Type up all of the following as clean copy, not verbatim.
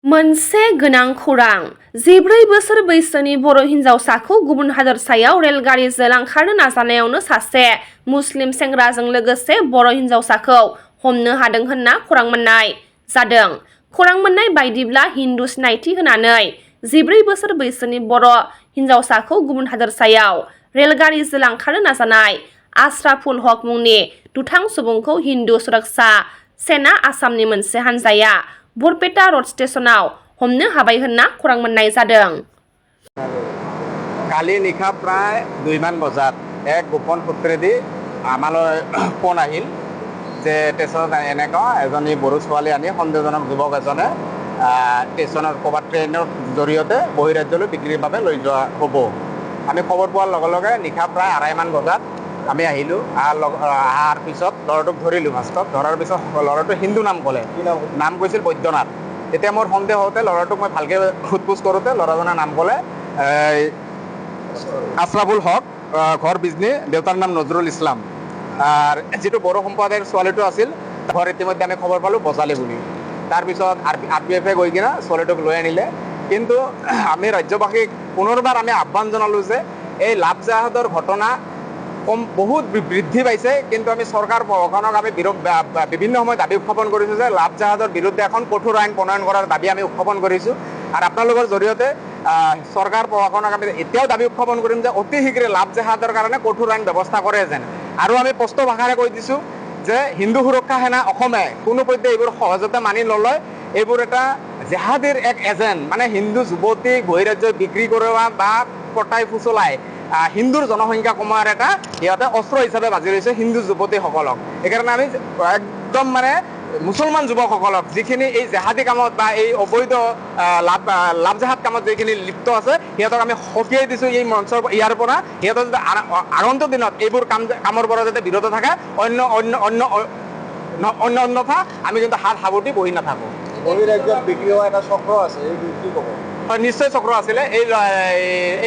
मोनसे गोनां खौरां 14 बोसोर बैसोनि बर' हिन्जावसाखौ गुबुन हादोरसायाव रेलगारिजों लांखारनो नाजानायावनो सासे मुस्लिम सेंग्राजों लोगोसे बर' हिन्जावसाखौ हमनो हादों होनना खौरां मोननाय जादों। खौरां मोननाय बायदिब्ला हिन्दु सिनायथि होनानै 14 बोसोर बैसोनि बर' हिन्जावसाखौ गुबुन हादोरसायाव रेलगारिजों लांखारनो नाजानाय आशराफुल हक मुंनि दुथां सुबुंखौ हिन्दु सुरक्षा सेना आसामनि मोनसे हानजाया बरपेटा रड स्टेशनाव हमनो हाबाय होनना खौरां मोननाय जादों। কালি নিশা প্ৰায় 2 মান বজাত এক গোপন সূত্ৰেদি আমালৈ ফোন আহিল যে ষ্টেচনত এনেকুৱা এজনী বড়ো ছোৱালী আনি সন্দেহজনক যুৱক এজনে ষ্টেচনত ক'ৰবাত ট্ৰেইনৰ জৰিয়তে বহিৰাজ্যলৈ বিক্ৰীৰ বাবে লৈ যোৱা হ'ব। আমি খবৰ পোৱাৰ লগে লগে নিশা প্ৰায় 2:30 মান বজাত আমি আহিলোঁ। অহাৰ পিছত ল'ৰাটোক ধৰিলোঁ। ফাৰ্ষ্টত ধৰাৰ পিছত ল'ৰাটোৱে হিন্দু নাম ক'লে, নাম কৈছিল বৈদ্যনাথ। তেতিয়া মোৰ সন্দেহ হওঁতে ল'ৰাটোক মই ভালকৈ সোধ-পোছ কৰোঁতে ল'ৰাজনৰ নাম ক'লে আশৰাফুল হক, ঘৰ বিজনী, দেউতাৰ নাম নজৰুল ইছলাম। আৰু যিটো বড়ো সম্প্ৰদায়ৰ ছোৱালীটো আছিল ঘৰ ইতিমধ্যে আমি খবৰ পালোঁ বজালী বুলি। তাৰপিছত RPF গৈ কিনে ছোৱালীটোক লৈ আনিলে। কিন্তু আমি ৰাজ্যবাসীক পুনৰবাৰ আমি আহ্বান জনালোঁ যে এই লাভ জাহাজৰ ঘটনা বহুত বৃদ্ধি পাইছে, কিন্তু আমি চৰকাৰ প্ৰশাসনক আমি বিভিন্ন সময়ত দাবী উত্থাপন কৰিছোঁ যে লাভ জাহাজৰ বিৰুদ্ধে এখন কঠোৰ আইন প্ৰণয়ন কৰাৰ দাবী আমি উত্থাপন কৰিছোঁ। আৰু আপোনালোকৰ জৰিয়তে চৰকাৰ প্ৰশাসনক আমি এতিয়াও দাবী উত্থাপন কৰিম যে অতি শীঘ্ৰে লাভ জাহাজৰ কাৰণে কঠোৰ আইন ব্যৱস্থা কৰে যেন। আৰু আমি স্পষ্ট ভাষাৰে কৈ দিছোঁ যে হিন্দু সুৰক্ষা সেনা অসমে কোনো পধ্যে এইবোৰ সহজতে মানি নলয়। এইবোৰ এটা জেহাদীৰ এক এজেণ্ট, মানে হিন্দু যুৱতীক বহিৰাজ্যত বিক্ৰী কৰোৱা বা পতাই ফুচলাই হিন্দুৰ জনসংখ্যা কমোৱাৰ এটা সিহঁতে অস্ত্ৰ হিচাপে বাজি লৈছে হিন্দু যুৱতীসকলক। সেইকাৰণে আমি একদম মানে মুছলমান যুৱকসকলক যিখিনি এই জেহাদী কামত বা এই অবৈধ লাভ জাহাজ কামত যিখিনি লিপ্ত আছে সিহঁতক আমি সকীয়াই দিছোঁ এই মঞ্চৰ ইয়াৰ পৰা। সিহঁতৰ যাতে আগন্তুক দিনত এইবোৰ কামৰ পৰা যাতে বিৰত থাকে, অন্যথা আমি কিন্তু হাত সাৱটি বহি নাথাকোঁ। বহিৰাজ্যত বিক্ৰী হোৱা এটা চক্ৰ আছে, এই কি ক'ব? হয়, নিশ্চয় চক্ৰ আছিলে।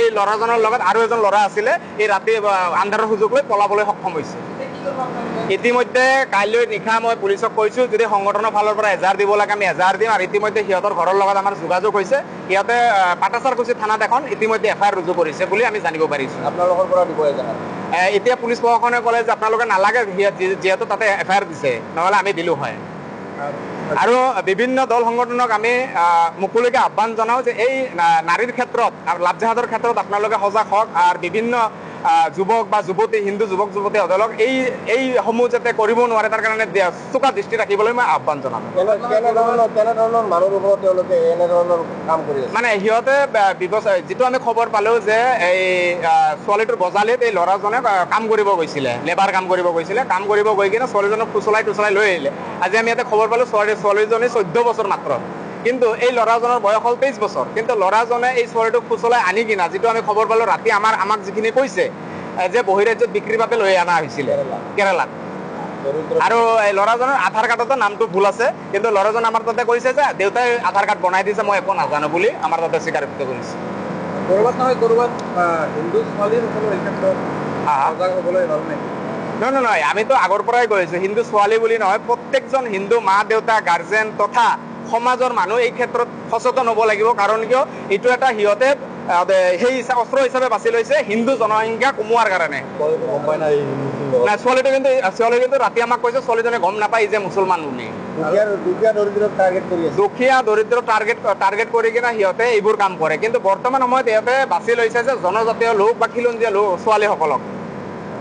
এই ল'ৰাজনৰ লগত আৰু এজন ল'ৰা আছিলে। এই ৰাতি আন্ধাৰৰ সুযোগ লৈ পলাবলৈ সক্ষম হৈছে। ইতিমধ্যে কাইলৈ নিশা মই পুলিচক কৈছোঁ যদি সংগঠনৰ ফালৰ পৰা এজাহাৰ দিব লাগে আমি এজাহাৰ দিম। আৰু ইতিমধ্যে সিহঁতৰ ঘৰৰ লগত আমাৰ যোগাযোগ হৈছে। সিহঁতে পাটাচাৰকুছি থানাত এখন ইতিমধ্যে FIR ৰুজু কৰিছে বুলি আমি জানিব পাৰিছোঁ। আপোনালোকৰ পৰা দিব এজাহাৰ? এতিয়া পুলিচ প্ৰশাসনে ক'লে যে আপোনালোকে নালাগে, যিহেতু তাতে FIR দিছে, নহ'লে আমি দিলোঁ হয়। আৰু বিভিন্ন দল সংগঠনক আমি মুকলিকে আহ্বান জনাওঁ যে এই নাৰীৰ ক্ষেত্ৰত আৰু লাভ জাহাজৰ ক্ষেত্ৰত আপোনালোকে সজাগ হওক। আৰু বিভিন্ন যুৱক বা যুৱতী, হিন্দু যুৱক যুৱতীসকলক এইসমূহ যাতে কৰিব নোৱাৰে তাৰ কাৰণে চোকা দৃষ্টি ৰাখিবলৈ মই আহ্বান জনাম। কেনেধৰণৰ মানুহৰ ওপৰত তেওঁলোকে এনেধৰণৰ কাম কৰি আছে? মানে সিহঁতে যিটো আমি খবৰ পালোঁ যে এই ছোৱালীটোৰ বজালীত এই ল'ৰাজনে কাম কৰিব গৈছিলে, লেবাৰ কাম কৰিব গৈছিলে। কাম কৰিব গৈ কিনে ছোৱালীজনক ফুচলাই লৈ আহিলে। আজি আমি ইয়াতে খবৰ পালোঁ ছোৱালীজনী 14 বছৰ মাত্ৰ, কিন্তু এই ল'ৰাজনৰ বয়স হ'ল 23 বছৰ। কিন্তু ল'ৰাজনে এই ছোৱালীটোক ফুচলাই আনি কিনা যিটো আমি খবৰ পালোঁ ৰাতি আমাক যিখিনি কৈছে যে বহিৰাজ্যত বিক্ৰীৰ বাবে লৈ অনা হৈছিলে কেৰালাত। আৰু এই ল'ৰাজনৰ আধাৰ কাৰ্ডতো নামটো ভুল আছে, কিন্তু ল'ৰাজন আমাৰ তাতে কৈছে যে দেউতাই আধাৰ কাৰ্ড বনাই দিছে, মই একো নাজানো বুলি আমাৰ তাতে স্বীকাৰোক্তি কৰিছে। ক'ৰবাত নহয় ক'ৰবাত হিন্দু ছোৱালীসকলৰ এই ক্ষেত্ৰত সজাগ হ'বলৈ হ'ল নেকি? নহয়, আমিতো আগৰ পৰাই কৈ আছোঁ হিন্দু ছোৱালী বুলি নহয়, প্ৰত্যেকজন হিন্দু মা দেউতা গাৰ্জেন তথা সমাজৰ মানুহ এই ক্ষেত্ৰত সচেতন হ'ব লাগিব। কাৰণ কিয় এইটো এটা সিহঁতে সেই অস্ত্ৰ হিচাপে বাছি লৈছে হিন্দু জনসংখ্যা কমোৱাৰ কাৰণে। ছোৱালীটো কিন্তু ৰাতি আমাক কৈছে ছোৱালীজনে গম নাপায় যে মুছলমান বুলি। দুখীয়া দৰিদ্ৰ টাৰ্গেট কৰি কিনে সিহঁতে এইবোৰ কাম কৰে। কিন্তু বৰ্তমান সময়ত সিহঁতে বাছি লৈছে যে জনজাতীয় লোক বা খিলঞ্জীয়া লোক ছোৱালীসকলক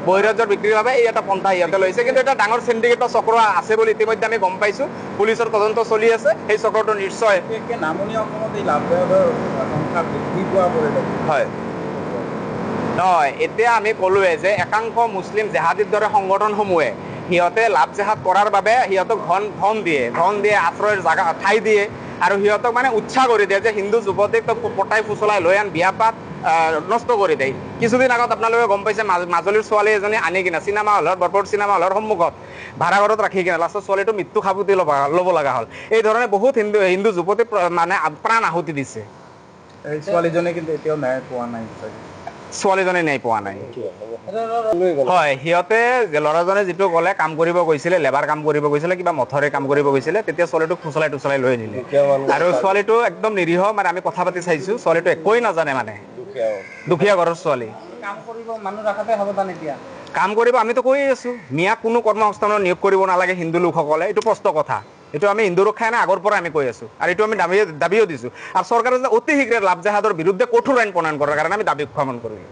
বহিৰাজ্যৰ বিক্ৰীৰ বাবে এই এটা পন্থা সিহঁতে লৈছে। কিন্তু এটা ডাঙৰ চিণ্ডিকেটৰ চক্ৰ আছে বুলি ইতিমধ্যে আমি গম পাইছোঁ। পুলিচৰ তদন্ত চলি আছে। সেই চক্ৰটো নিশ্চয় নামনি অসমত এই লাভ জাহাজৰ সংখ্যা বৃদ্ধি পোৱা পৰিলক্ষিত হয়। নহয়, এতিয়া আমি ক'লোৱে যে একাংশ মুছলিম জেহাদীৰ দৰে সংগঠনসমূহে সিহঁতে লাভ জেহাদ কৰাৰ বাবে সিহঁতক ধন দিয়ে, আশ্ৰয়ৰ ঠাই দিয়ে। আৰু সিহঁতক মানে উৎসাহ কৰি দিয়ে যে হিন্দু যুৱতীক পতাই ফুচলাই লৈ আন বিয়া পাত নষ্ট কৰি দিয়ে। কিছুদিন আগত আপোনালোকে গম পাইছে মাজুলীৰ ছোৱালী এজনী আনি কিনে চিনেমা হলৰ বৰপেটা চিনেমা হলৰ সন্মুখত ভাড়াঘৰত ৰাখি কিনে লাষ্টত ছোৱালীটো মৃত্যু সাবটি ল'ব লগা হ'ল। এই ধৰণে বহুত হিন্দু যুৱতী মানে প্ৰাণ আহুতি দিছে। এই ছোৱালীজনী কিন্তু এতিয়াও ন্যায় পোৱা নাই। ছোৱালীজনে ন্যায় পোৱা নাই হয় সিহঁতে ল'ৰাজনে যিটো ক'লে কাম কৰিব গৈছিলে লেবাৰ কাম কৰিব গৈছিলে কিবা মথৰে কাম কৰিব গৈছিলে তেতিয়া ছোৱালীটোক ফুচলাই লৈ আনিলে আৰু ছোৱালীটো একদম নিৰীহ মানে আমি কথা পাতি চাইছো ছোৱালীটো একোৱেই নাজানে মানে দুখীয়া ঘৰৰ ছোৱালী কাম কৰিব মানুহ ৰাখাতে সাৱধান এতিয়া কাম কৰিব আমিতো কৈ আছো মিয়াক কোনো কৰ্মসংস্থাপনত নিয়োগ কৰিব নালাগে হিন্দু লোকসকলে এইটো স্পষ্ট কথা এইটো আমি হিন্দু ৰক্ষাই নাই আগৰ পৰা আমি কৈ আছো আৰু এইটো আমি দাবীও দিছো আৰু চৰকাৰে অতি শীঘ্ৰে লাভ জাহাদৰ বিৰুদ্ধে কঠোৰ আইন প্ৰণয়ন কৰাৰ কাৰণে আমি দাবী উত্থাপন কৰিলো